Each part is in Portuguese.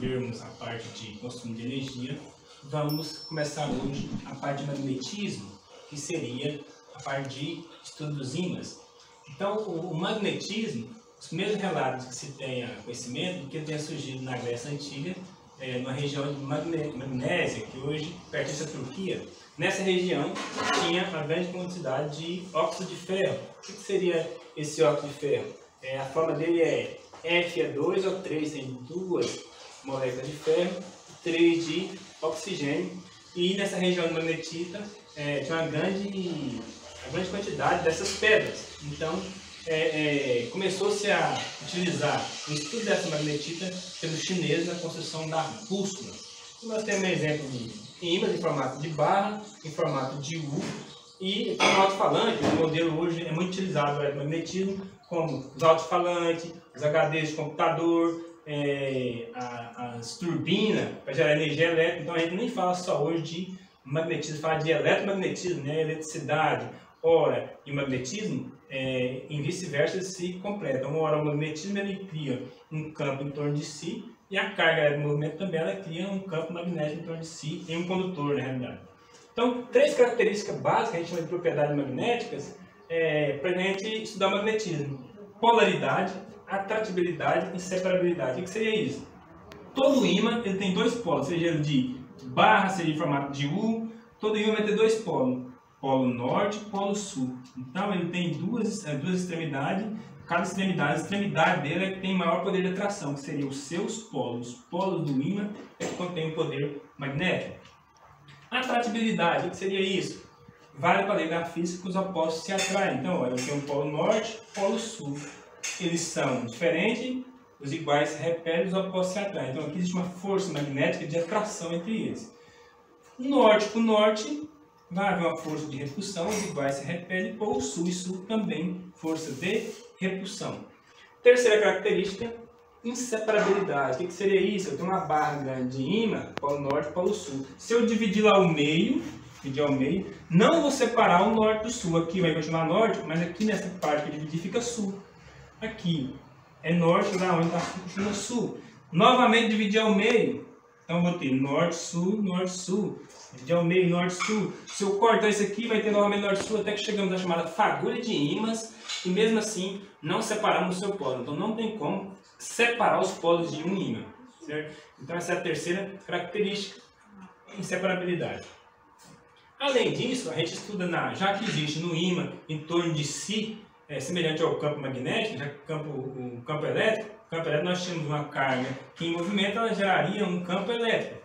vermos a parte de consumo de energia, vamos começar hoje a parte de magnetismo, que seria a parte de estudo dos ímãs. Então, o magnetismo, os primeiros relatos que se tenha conhecimento, que tenha surgido na Grécia Antiga, numa região de Magnésia, que hoje pertence à Turquia. Nessa região tinha uma grande quantidade de óxido de ferro. O que seria esse óxido de ferro? A forma dele é Fe2O3, tem duas moléculas de ferro, 3 de oxigênio. E nessa região magnetita tinha uma grande quantidade dessas pedras. Então, começou-se a utilizar o estudo dessa magnetita pelos chineses na construção da bússola. Nós temos um exemplo de ímãs em formato de barra, em formato de U, e como alto-falante, o modelo hoje é muito utilizado no eletromagnetismo, como os alto-falantes, os HDs de computador, as turbinas para gerar energia elétrica. Então a gente nem fala só hoje de magnetismo, fala de eletromagnetismo, né? Eletricidade, ora, e magnetismo, em vice-versa, se completam. Uma hora o magnetismo ele cria um campo em torno de si, e a carga de movimento também ela cria um campo magnético em torno de si, em um condutor, na realidade. Então, 3 características básicas, a gente chama de propriedades magnéticas, para a gente estudar o magnetismo: polaridade, atratibilidade e separabilidade. O que seria isso? Todo ímã ele tem 2 polos, seja ele de barra, seja em formato de U, todo ímã vai ter 2 polos. Polo norte e polo sul. Então ele tem duas extremidades. Cada extremidade, a extremidade dele é que tem maior poder de atração, que seria os seus polos. Os polos do ímã é que contém o poder magnético. Atratibilidade, o que seria isso? Vale para a lei da física que os opostos se atraem. Então, olha, eu tenho um polo norte e polo sul. Eles são diferentes, os iguais se repelem, os opostos se atraem. Então aqui existe uma força magnética de atração entre eles. Norte com norte, vai haver uma força de repulsão, os iguais se repelem, polo sul e sul também, força de repulsão. Terceira característica, inseparabilidade. O que seria isso? Eu tenho uma barra grande de ímã, polo norte e polo sul. Se eu dividir lá ao meio, não vou separar o norte do sul. Aqui vai continuar norte, mas aqui nessa parte que eu dividi fica sul. Aqui é norte, lá onde está continua sul. Novamente dividir ao meio. Então, eu botei norte, sul, dividir ao meio, norte, sul. Se eu cortar isso aqui, vai ter novamente norte, sul, até que chegamos à chamada fagulha de ímãs, e mesmo assim, não separamos o seu polo. Então, não tem como separar os polos de um ímã, certo? Então, essa é a terceira característica, inseparabilidade. Além disso, a gente estuda, já que existe no ímã, em torno de si, semelhante ao campo magnético, já que o campo elétrico, nós temos uma carga que em movimento ela geraria um campo elétrico.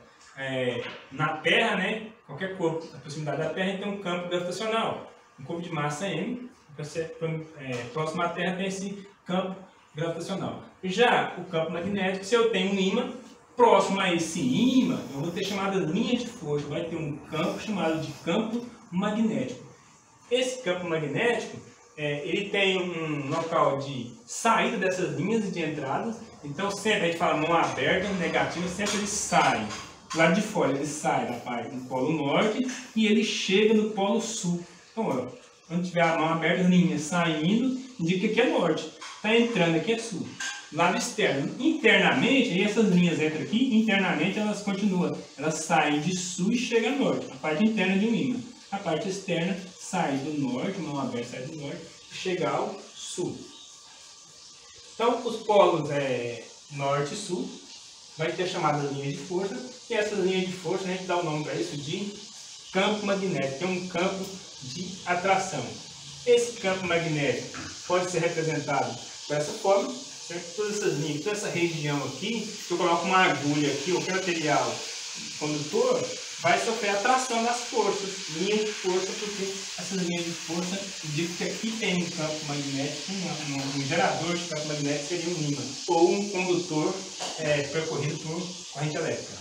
Na Terra, né, qualquer corpo na proximidade da Terra tem um campo gravitacional. Um corpo de massa M, próximo à Terra tem esse campo gravitacional. Já o campo magnético, se eu tenho um ímã, próximo a esse ímã, eu vou ter chamada linha de força, vai ter um campo chamado de campo magnético. Esse campo magnético, ele tem um local de saída dessas linhas e de entrada. Então sempre a gente fala mão aberta, negativo, sempre ele sai. Do lado de fora ele sai da parte do polo norte e ele chega no polo sul. Então, ó, quando tiver a mão aberta, linha saindo, indica que é norte. Está entrando aqui é sul. Lado externo. Internamente, aí essas linhas entram aqui, internamente elas continuam. Elas saem de sul e chegam a norte. A parte interna de um ímã. A parte externa sai do norte, mão aberta sai do norte, e chega ao sul. Então, os polos norte e sul vai ter a chamada linha de força, e essas linhas de força a gente dá o nome para isso de campo magnético, que é um campo de atração. Esse campo magnético pode ser representado dessa forma, certo? Todas essas linhas, toda essa região aqui, se eu coloco uma agulha aqui, ou material condutor, vai sofrer atração das forças, linha de força, porque essas linhas de força indicam que aqui tem um campo magnético, um gerador de campo magnético seria um ímã, ou um condutor percorrido por corrente elétrica.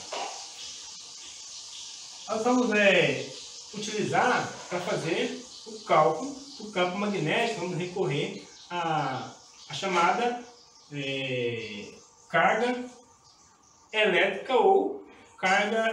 Nós vamos utilizar para fazer o cálculo do campo magnético, vamos recorrer à chamada carga elétrica ou carga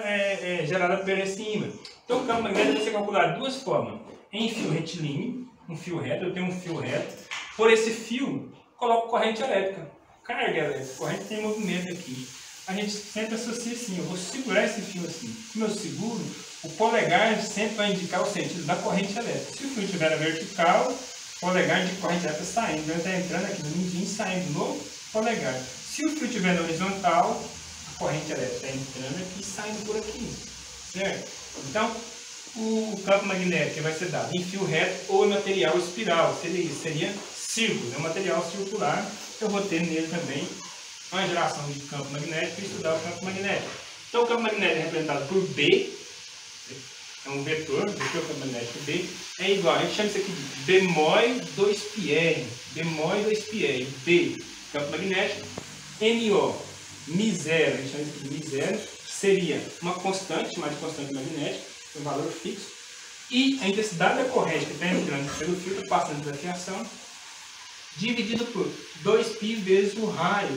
gerada por esse ímã. Então o campo magnético vai ser calculado de 2 formas. Em fio retilíneo, um fio reto, eu tenho um fio reto. Por esse fio, coloco corrente elétrica. Carga elétrica, corrente tem movimento aqui. a gente sempre associa assim, eu vou segurar esse fio assim. Como eu seguro, o polegar sempre vai indicar o sentido da corrente elétrica. Se o fio estiver na vertical, o polegar de corrente elétrica saindo, então ele está entrando aqui no mindinho e saindo no polegar. Se o fio estiver na horizontal, a corrente elétrica está entrando aqui e saindo por aqui, certo? Então, o campo magnético vai ser dado em fio reto ou em material espiral, seria círculo, é um material circular. Eu vou ter nele também uma geração de campo magnético e estudar o campo magnético. Então, o campo magnético é representado por B, é um vetor, o campo magnético B é igual, a gente chama isso aqui de bemói 2πr, bemói 2πr, B, campo magnético, MO, μ0, a gente chama isso de μ0, seria uma constante, chamada de constante magnética, um valor fixo, e a intensidade da corrente que está entrando pelo fio, passando pela fiação, dividido por 2π vezes o raio,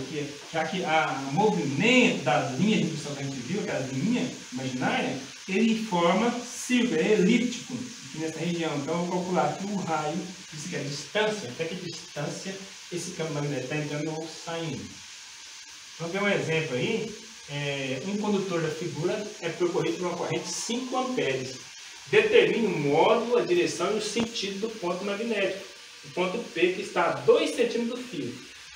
já que o movimento das linhas de indução que a gente viu, aquela linha imaginária, ele forma círculo, é elíptico aqui nessa região. Então eu vou calcular aqui o raio, isso aqui é a distância, até que distância esse campo magnético está entrando ou saindo. Vamos ver um exemplo aí. Um condutor da figura é percorrido por uma corrente de 5 amperes. Determine o modo, a direção e o sentido do ponto magnético. O ponto P que está a 2 centímetros do fio.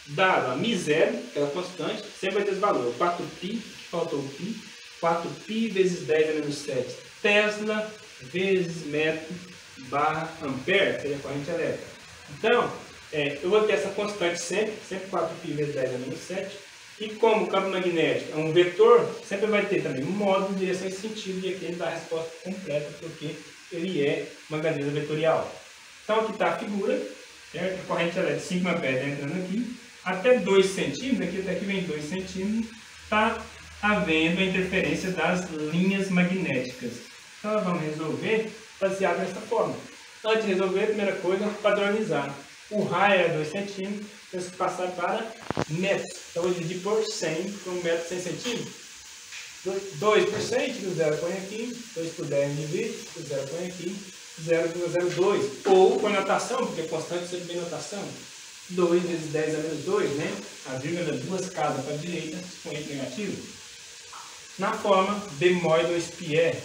Dado a μ0, aquela constante, sempre vai ter esse valor. 4π, faltou o π, 4π vezes 10 a menos 7 Tesla vezes metro barra ampere, seria a corrente elétrica. Então, eu vou ter essa constante sempre 4π vezes 10 a menos 7. E como o campo magnético é um vetor, sempre vai ter também um modo, direção e sentido, e aqui ele dá a resposta completa, porque ele é uma grandeza vetorial. Então aqui está a figura, certo? A corrente elétrica de 5 amperes entrando aqui, até 2 centímetros, aqui até aqui vem 2 centímetros, está havendo a interferência das linhas magnéticas. Então nós vamos resolver baseado nessa forma. Antes de resolver, a primeira coisa é padronizar. O raio é 2 centímetros, temos que passar para metros. Então eu vou dividir por 100, por 1 metro 100 centímetros. 2 por 100, tira o 0, põe aqui. 2 por 10 divide, tira o 0, põe aqui. 0,02. Ou com notação, porque é constante sempre bem notação. 2 vezes 10 a menos 2, né? A vírgula das duas casas para a direita, expoente negativo. Na forma, bemói 2πr.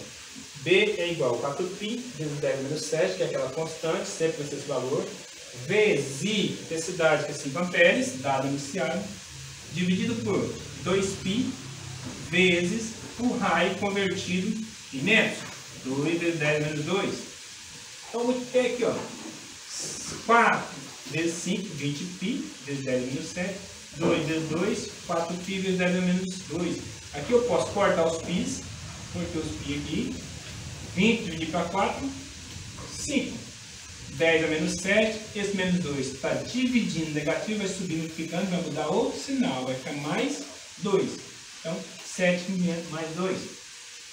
B é igual a 4π vezes 10 a menos 7, que é aquela constante, sempre vai ser esse valor. Vezes intensidade, que é 5 amperes, dado inicial, dividido por 2π vezes o raio convertido em metros. 2 vezes 10 menos 2. Então, multipliquei aqui, ó. 4 vezes 5, 20π, vezes 10 menos 7. 2 vezes 2, 4π vezes 10 menos 2. Aqui eu posso cortar os π's, cortei os π aqui. 20 dividir para 4, 5. 10 a menos 7, esse menos 2 está dividindo, negativo vai subir, multiplicando, vai mudar outro sinal, vai ficar mais 2. Então, 7 mais 2.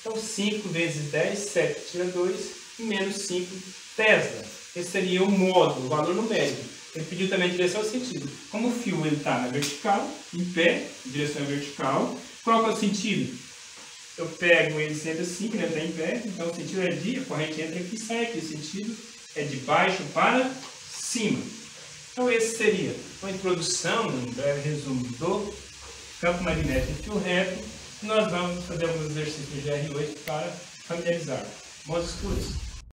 Então, 5 vezes 10, 7 tira 2, menos 5 Tesla. Esse seria o módulo, o valor numérico. Ele pediu também a direção e sentido. Como o fio está na vertical, em pé, direção é vertical, qual que é o sentido? Eu pego ele sempre assim, que ele está em pé, então o sentido é de, a corrente entra aqui e sai aqui, o sentido é de baixo para cima. Então esse seria uma introdução, um breve resumo do campo magnético em fio reto. Nós vamos fazer alguns exercícios de GR8 para familiarizar. Bons estudos!